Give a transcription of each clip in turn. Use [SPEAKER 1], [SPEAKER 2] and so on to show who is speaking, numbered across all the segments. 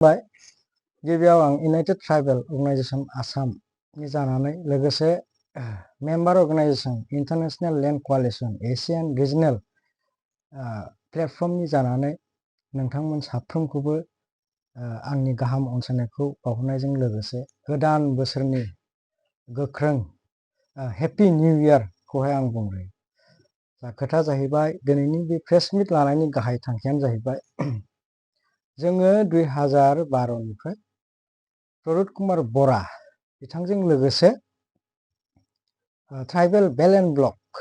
[SPEAKER 1] बाय गिबियाव आं United tribal organisation आसामनि जानानै लोगोसे मेम्बार अर्गेनाइजेशन इन्टारनेशनल लेन्ड कोआलिशन एशियान रिजनेल प्लेटफर्मनि जानानै नोंथांमोन साफ्रोमखौबो आंनि गाहाम अनसायनायखौ बावहरनायजों लोगोसे गोदान बोसोरनि गोख्रों हेपि निउ इयारखौहाय आं बुंबाय। दा खोथा जाहैबाय दिनैनि बे प्रेस मिट लानायनि गाहाय थांखियानो जाहैबाय जोङो 2012निफ्राय प्रदुत कुमार बरा बिथांजों लोगोसे ट्राइबेल बेल एन्ड ब्लक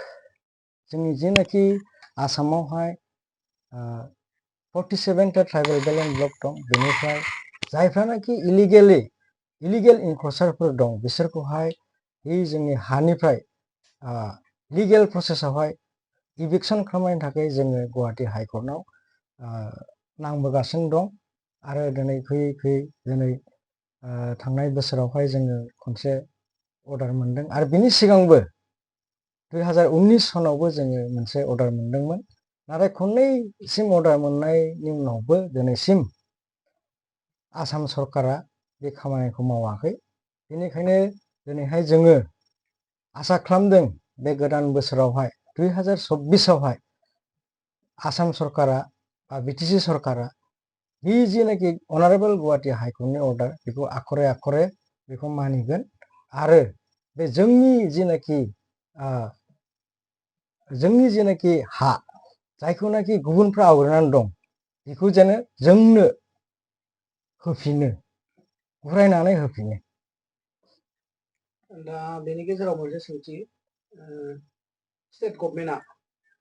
[SPEAKER 1] जोंनि जेनाखि आसामावहाय 47टा ट्राइबेल बेल एन्ड ब्लक दं, बेनिफ्राय जायफ्रानाखि इलिगेल इनक्रचारफोर दं बिसोरखौहाय बे जोंनि हानिफ्राय लिगेल प्रसेसआवहाय इभिक्सन खालामनायनि थाखाय जोङो गुवाहाटी हाइकर्टआव नांबोगासिनो दं। आरो दिनै फैयै फैयै दिनै थांनाय बोसोरावहाय जोङो खनसे अर्डार मोनदों आरो बिनि सिगांबो 2019 सनावबो जोङो मोनसे अर्डार मोनदोंमोन। नाथाय खननैसिम अर्डार मोननायनि उनावबो दिनैसिम आसाम सरकारा बे खामानिखौ मावाखै। बेनिखायनो दिनैहाय जोङो आसा खालामदों बे गोदान बोसोरावहाय 2024आवहाय आसाम सरकारा बा बिटिसि सरकारा बे जेनाखि अनारेबल गुवाहाटी हाइकर्टनि अर्डार बेखौ आखरे आखरे बेखौ मानिगोन आरो बे जोंनि जेनाखि हा जायखौनाखि गुबुनफ्रा आवग्रिनानै दं बेखौ जेन जोंनो होफिनो, घुरायनानै होफिनो।
[SPEAKER 2] दा बेनि गेजेराव मोनसे सोंथि, स्टेट गभर्नमेन्टआ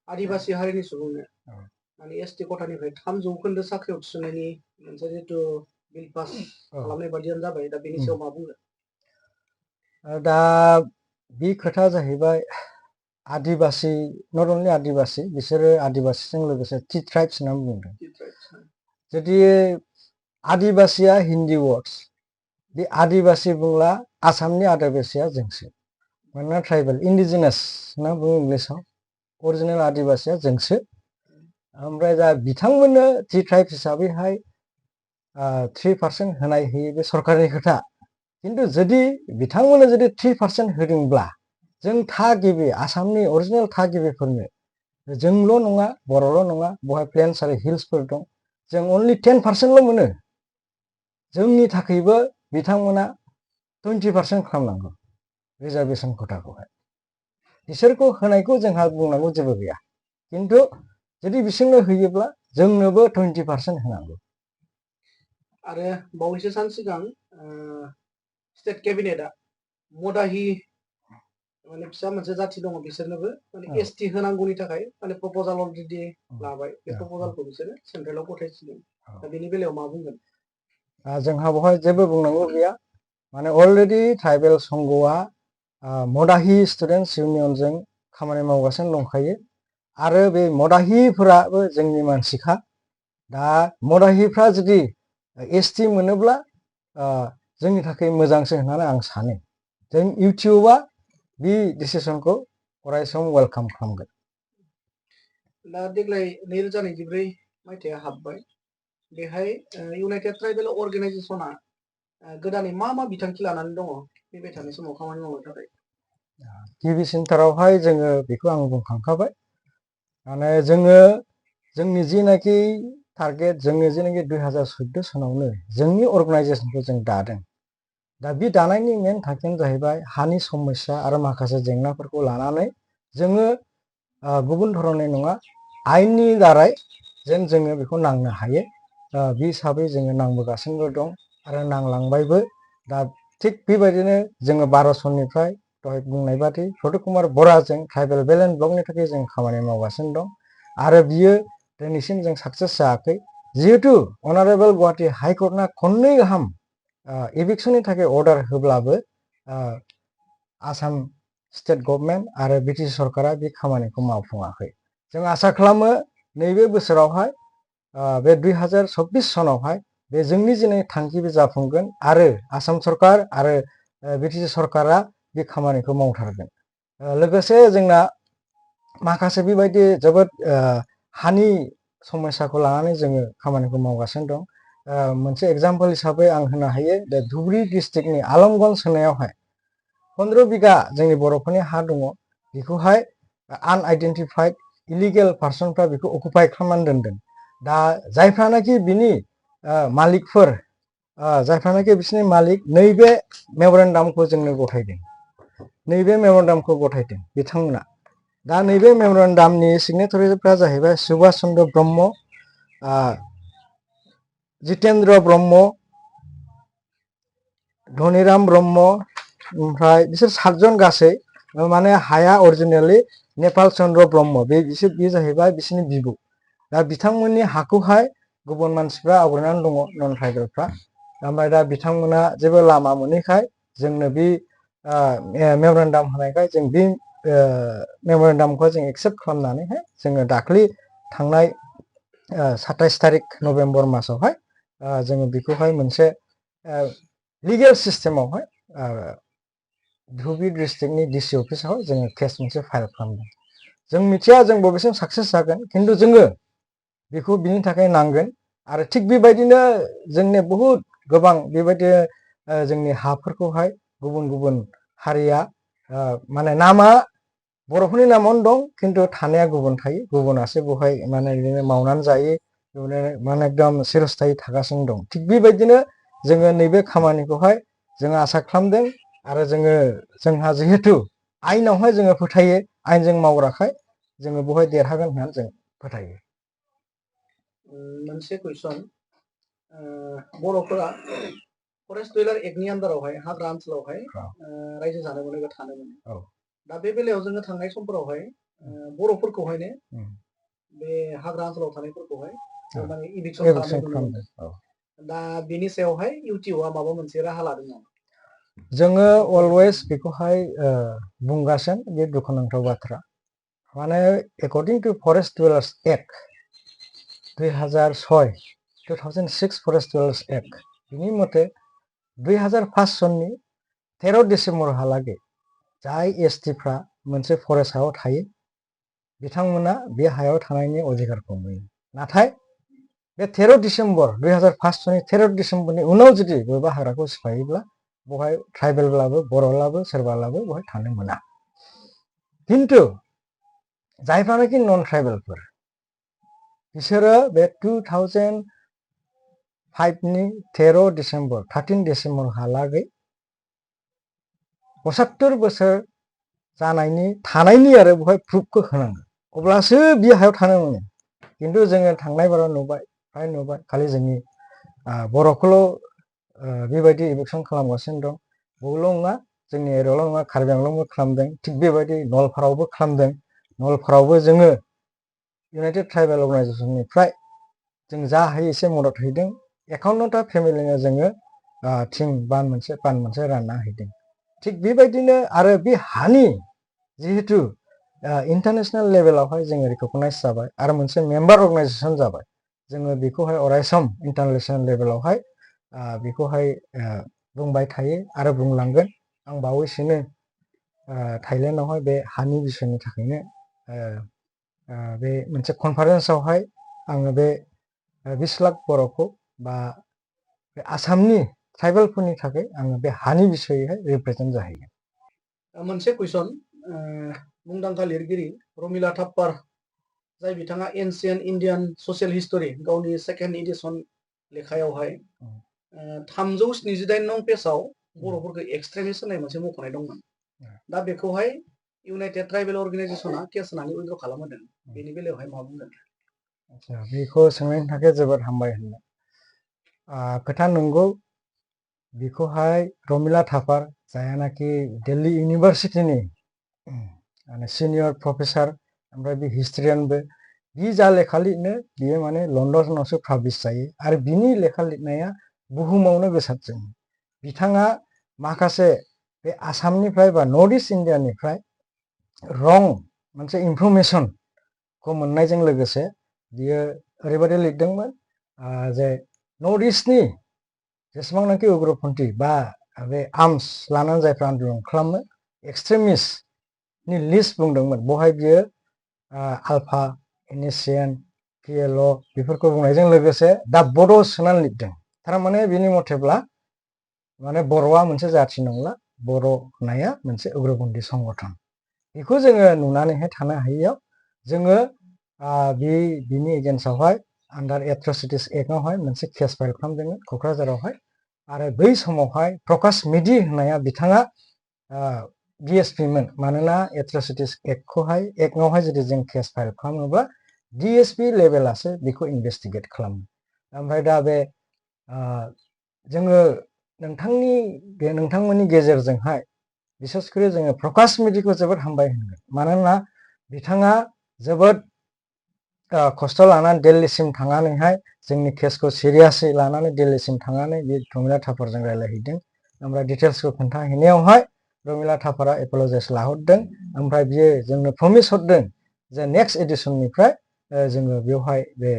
[SPEAKER 2] आदिबासि हारिनि सुबुंनो माने एसटि खथानिफ्राय 3% साख्रियाव थिसननायनि मोनसे जिथु बिल पास खालामनाय बादियानो जाबाय, दा बेनि सायाव मा बुंगोन?
[SPEAKER 1] दा बे खोथाया जाहैबाय आदिबासि नट अनलि आदिबासि, बिसोरो आदिबासिजों लोगोसे टि ट्राइब्स होननानै बुंदों। जुदि आदिबासिया हिन्दी वर्ड्स, बे आदिबासि बुंला आसामनि आदिबासिया जोंसो, मानोना ट्राइबेल इन्डिजिनास होनना बुङो इंलिसाव, अरिजिनेल आदिबासिया जोंसो। ओमफ्राय दा बिथांमोननो टि ट्राइब हिसाबैहाय 3% होनाय होयो बे सरकारनि खोथा। किन्तु जुदि बिथांमोननो जुदि 3% होदोंब्ला जों थागिबि आसामनि अरिजिनेल थागिबिफोरनो, जोंल' नङा बर'ल' नङा, बहाय प्लेन्स आरो हिल्सफोर दं, जों अनलि 10%ल' मोनो। जोंनि थाखायबो बिथांमोना 20% खालामनांगौ रिजार्भेसन खथाखौहाय। बिसोरखौ होनायखौ जोंहा बुंनांगौ जेबो गैया, किन्तु जुदि बिसोरनो होयोब्ला जोंनोबो 20% होनांगौ।
[SPEAKER 2] आरो बावैसो सान सिगां स्टेट केबिनेटआ मदाहि माने फिसा मोनसे जाथि दङ बिसोरनोबो माने एसटि होनांगौनि थाखाय माने प्रप'जाल अलरेडि लाबाय। बे प्रप'जालखौ बिसोरो सेन्ट्रेलाव गथायसिगोन। दा बेनि बेलायाव मा बुंगोन?
[SPEAKER 1] जोंहा बेवहाय जेबो बुंनांगौ गैया, माने अलरेडि ट्राइबेल संघआ मदाहि स्टुडेन्टस इउनियनजों खामानि मावगासिनो दंखायो आरो बे मदाहिफोराबो जोंनि मानसिखा। दा मदाहिफ्रा जुदि एसटि मोनोब्ला जोंनि थाखाय मोजांसो होननानै आं सानो। जों इउटिउबआ बे डिसिसनखौ अरायसम वेलकाम खालामगोन।
[SPEAKER 2] दा देग्लाय 2024 मायथाइया हाबबाय, बेहाय इउनाइटेड ट्राइबेल अर्गेनाइजेशना गोदानै मा मा बिथांखि लानानै दङ फैबाय थानाय समाव खामानि मावनो थाखाय?
[SPEAKER 1] गिबिसिनथारावहाय जोङो बेखौ आं बुंखांखाबाय, माने जोङो जोंनि जिनाखि टारगेट, जोङो जेनाखि 2014 सनावनो जोंनि अर्गेनाइजेशनखौ जों दादों। दा बे दानायनि मेन थांखियानो जाहैबाय हानि समस्या आरो माखासे जेंनाफोरखौ लानानै जोङो गुबुन धरननि नङा, आयेननि दारै जेन जोङो बेखौ नांनो हायो। बे हिसाबै जोङो नांबोगासिनोबो दं आरो नांलांबायबो। दा थिग बेबायदिनो जोङो 12 सननिफ्राय दहाय बुंनाय बादि प्रदुत कुमार बराजों ट्राइबेल बेल एन्ड ब्लकनि थाखाय जों खामानि मावगासिनो दं आरो बियो दिनैसिम जों साक्सेस जायाखै। जिहेतु अनारेबल गुवाहाटी हाइकर्टआ खननै गाहाम इभिक्सननि थाखाय अर्डार होब्लाबो आसाम स्टेट गभर्नमेन्ट आरो बिटिसि सरकारा बे खामानिखौ मावफुङाखै। जों आसा खालामो नैबे बोसोरावहाय बे 2024 सनावहाय बे जोंनि जेनाखि थांखि बे जाफुंगोन आरो आसाम सरकार आरो बिटिसि सरकारा बे खामानिखौ मावथारगोन। लोगोसे जोंना माखासे बेबायदि जोबोद हानि समस्याखौ लानानै जोङो खामानिखौ मावगासिनो दं। मोनसे एग्जाम्पल हिसाबै आं होनो हायो दा धुबुरी डिस्ट्रिक्टनि आलमगंज होननायावहाय 15 बिगा जोंनि बर'फोरनि हा दङ बेखौहाय आनआइडेन्टिफाइड इलिगेल पार्सनफ्रा बेखौ अकुपाइ खालामनानै दोनदों दा जायफ्रानाखि बिनि मालिकफोर जायफ्रानाखि बिसोरनि मालिक नैबे मेमरेन्डामखौ जोंनो गथायदों नैबे मेमरेन्डामखौ गथायदों बिथांमोना दा नैबे मेमरेन्डामनि सिगनेटारिफ्रा जाहैबाय सुभाष चन्द्र ब्रह्म जितेन्द्र ब्रह्म धनिराम ब्रह्म ओमफ्राय बिसोर 7 जन गासै माने हाया अरिजिनेलि नेपाल चन्द्र ब्रह्म बे जाहैबाय बिसोरनि बिबौ दा बिथांमोननि हाखौहाय गुबुन मानसिफ्रा आवग्रिनानै दङ नन ट्राइबेलफ्रा ओमफ्राय दा बिथांमोना जेबो लामा मोनैखाय जोंनो बे मेमरेन्डाम होनायखाय जों बे मेमरेन्डामखौ जों एक्सेप्ट खालामनानैहाय जोङो दाख्लि थांनाय 27 तारिख नभेम्बर मासावहाय जोङो बेखौहाय मोनसे लिगेल सिस्टेमावहाय धुबुरी डिस्ट्रिक्टनि डिसि अफिसाव जोङो केस मोनसे फाइल खालामदों जों मिथिया जों बबेसिम साक्सेस जागोन खिन्थु जोङो बेखौ बिनि थाखाय नांगोन आरो थिग बेबायदिनो जोंनि बहुद गोबां बेबायदि जोंनि हाफोरखौहाय गुबुन गुबुन हारिया माने नामा बर'फोरनि नामावनो दं खिन्थु थानाया गुबुन थायो गुबुनासो बेवहाय माने बिदिनो मावनानै जायो माने एकदम सिरस्थायै थागासिनो दं थिग बेबायदिनो जोङो नैबे खामानिखौहाय जोङो आसा खालामदों आरो जोंहा जिहेथु आयेनावहाय जोङो फोथायो आयेनजों मावग्राखाय जोङो बेवहाय देरहागोन होननानै जों फोथायो
[SPEAKER 2] मोनसे कुइसन बर'फोरा फरेस्ट डिलार एक्टनि आन्दारावहाय हाग्रा ओनसोलावहाय रायजो जानो मोनो एबा थानो मोनो दा बे बेलायाव जोङो थांनाय समफोरावहाय बर'फोरखौहायनो बे हाग्रा ओनसोलाव थानायफोरखौहाय माने इभिक्सन खालामनाय नुनो मोनदों दा बेनि सायावहाय इउटिउबआ माबा मोनसे राहा लादों नामा
[SPEAKER 1] जोङो अलवेज बेखौहाय बुंगासिनो बे दुखुनांथाव बाथ्रा माने according to forest dwellers act 2006 forest dwellers act बिनि मथे 2005 सननि 13 डिसेम्बरहालागै जाय एसटिफ्रा मोनसे फरेस्ट हायाव थायो बिथांमोना बे हायाव थानायनि अधिकारखौ मोनो नाथाय बे 13 डिसेम्बर 2005 सननि 13 डिसेम्बरनि उनाव जुदि बबेबा हाग्राखौ सिफायोब्ला बहाय ट्राइबेलब्लाबो बर'ब्लाबो सोरबाब्लाबो बहाय थानो मोना खिन्थु जायफ्रानाखि नन ट्राइबेलफोर बिसोरो बे 2005 नि 13 डिसेम्बर 13 डिसेम्बरहालागै 75 बोसोर जानायनि थानायनि आरो बहाय प्रुफखौ होनांगोन अब्लासो बे हायाव थानो मोनो खिन्थु जोङो थांनाय बाराव नुबाय फ्राय नुबाय खालि जोंनि बर'खौल' बेबायदि इभिक्सन खालामगासिनो दं बेल' नङा जोंनि एरियायावल' नङा कार्बि आंलंआवबो खालामदों थिग बेबायदि नलपारायावबो खालामदों नलपारायावबो जोङो इउनाइटेड ट्राइबेल अर्गानाइजेसननिफ्राय जों जा हायो एसे मदद हैदों 51टा फेमिलिनो जोङो थिं बान मोनसे रानना हैदों थिग बेबायदिनो आरो बे हानि जिहेतु इन्टारनेशनेल लेभेलावहाय जोङो रिकगनाइज जाबाय आरो मोनसे मेम्बार अर्गानाइजेसन जाबाय जोङो बेखौहाय अरायसम इन्टारनेशनेल लेभेलावहाय बेखौहाय बुंबाय थायो आरो बुंलांगोन आं बावैसोनो थाइलेण्डआवहाय बे हानि बिसयनि थाखायनो बे मोनसे कनफारेन्सआवहाय आङो बे 20 लाख बर'खौ बा बे आसामनि ट्राइबेलफोरनि थाखाय आङो बे हानि बिसयैहाय रिप्रेजेन्ट जाहैगोन
[SPEAKER 2] मोनसे कुइसन मुंदांखा लिरगिरि रमिला थाप्पार जाय बिथाङा एनसियेन्ट इन्डियान ससियेल हिस्टरि गावनि सेकेन्ड एडिसन लेखायावहाय 378 नं पेजाव बर'फोरखौ एक्सट्रिमिस्ट होननाय मोनसे मख'नाय दंमोन दा बेखौहाय इउनाइटेड ट्राइबेल अर्गानाइजेसना केस होनानै उइद्र खालामहोदों बेनि बेलायावहाय मा बुंगोन
[SPEAKER 1] बेखौ सोंनायनि थाखाय जोबोद हामबाय होनबाय खोथा नंगौ बेखौहाय रमिला थापार जायानाखि दिल्ली इउनिभारसिटिनि सिनियर प्रफेसार ओमफ्राय बे हिस्ट्रियानबो बि जा लेखा लिरनो बियो माने लन्डनावसो पाब्लिश जायो आरो बिनि लेखा लिरनाया बुहुमावनो गोसारदों बिथाङा माखासे बे आसामनिफ्राय बा नर्थ इस्ट इण्डियानिफ्राय रं मोनसे इनफरमेसनखौ मोननायजों लोगोसे बियो ओरैबायदि लिरदोंमोन जे नर्थ इस्टनि जेसेबांनाखि उग्रपन्थी बा बे आर्मस लानानै जायफ्रा आन्दलन खालामो एक्सट्रिमिस्टनि लिस्ट बुंदोंमोन बहाय बियो आल्फा एनएससिएन पिएलअ बेफोरखौ बुंनायजों लोगोसे दा बड' सोनानै लिरदों थारमाने बिनि मथेब्ला माने बर'आ मोनसे जाथि नंला, बर' होननाया मोनसे उग्रपन्थी संगठन। बेखौ जोङो नुनानैहाय थानो हायैयाव जोङो बिनि एगेन्स्टआवहाय आन्डार एट्रसिटिस एक्टआवहाय मोनसे केस फाइल खालामदोंमोन क'क्राझारावहाय। आरो बै समावहाय प्रकाश मेधि होननाया बिथाङा डिएसपिमोन। मानोना एट्रसिटिस एक्टआवहाय जुदि जों केस फाइल खालामोब्ला डिएसपि लेभेलासो बेखौ इनभेस्टिगेट खालामो। ओमफ्राय दा बे जोङो नोंथांमोननि गेजेरजोंहाय बिसेसकरि जोङो प्रकाश मेधिखौ जोबोद हामबाय होनांगोन। मानोना बिथाङा जोबोद खस्थ' लानानै दिल्लीसिम थांनानैहाय जोंनि केसखौ सिरियासै लानानै दिल्लीसिम थांनानै बे रमिला थापारजों रायज्लायहैदों। ओमफ्राय डिटेल्सखौ खोन्थाहैनायावहाय रमिला थापारा एपलजाइस लाहरदों। ओमफ्राय बियो जोंनो प्रमिस हरदों जे नेक्स्ट एडिसननिफ्राय जोङो बेवहाय बे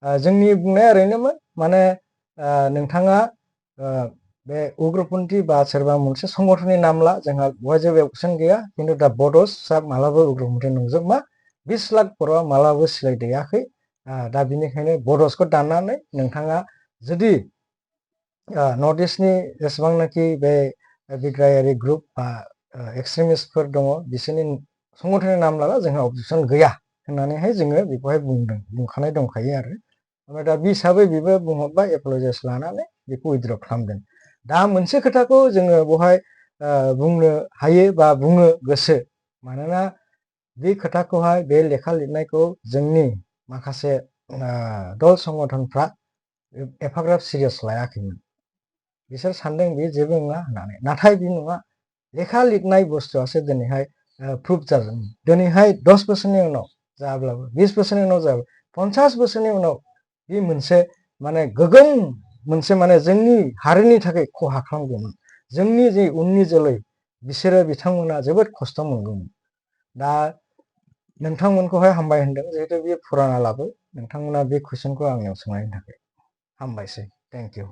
[SPEAKER 1] जोंनि बुंनाया ओरैनोमोन माने नोंथाङा बे उग्रपन्थी बा सोरबा मोनसे संगठननि नाम ला, जोंहा बेवहाय जेबो अबजेक्सन गैया। खिन्थु दा बड'सा मालाबा उग्रपन्थी नंजोबमा, 20 लाख बर'आ मालाबाबो सिलायदैयाखै। दा बिनिखायनो बड'सखौ दाननानै नोंथाङा जुदि नर्थ इस्टनि जेसेबांनाखि बे बिग्रायारि ग्रुप बा एक्सट्रिमिस्टफोर दङ बिसोरनि संगठननि नाम लाला, जोंहा अबजेक्सन गैया होननानैहाय जोङो बेखौहाय बुंखानाय दंखायो आरो। ओमफ्राय दा बे हिसाबै बेबो बुंहरबाय, एपलजाइस लानानै बेखौ उइथड्र खालामदों। दा मोनसे खोथाखौ जोङो बेवहाय बुंनो हायो बा बुङो गोसो, मानोना बे खोथाखौहाय बे लेखा लिरनायखौ जोंनि माखासे दल संगठनफ्रा एफाग्राब सिरियास लायाखैमोन। बिसोर सानदों बे जेबो नङा होननानै। नाथाय बे नङा, लेखा लिरनाय बुस्थुआसो दिनैहाय प्रुफ जागोन। दिनैहाय 10 बोसोरनि उनाव जाब्लाबो, 20 बोसोरनि उनाव जाब्लाबो, 50 बोसोरनि उनाव बे मोनसे माने गोगोम मोनसे माने जोंनि हारिनि थाखाय खहा खालामगौमोन। जोंनि जे उननि जोलै बिसोरो बिथांमोना जोबोद खस्थ' मोनगौमोन। दा नोंथांमोनखौहाय हामबाय होनदों, जिहेतु बे फुराना लाबो नोंथांमोना बे कुइसनखौ आंनियाव सोंनायनि थाखाय हामबायसै। Thank you.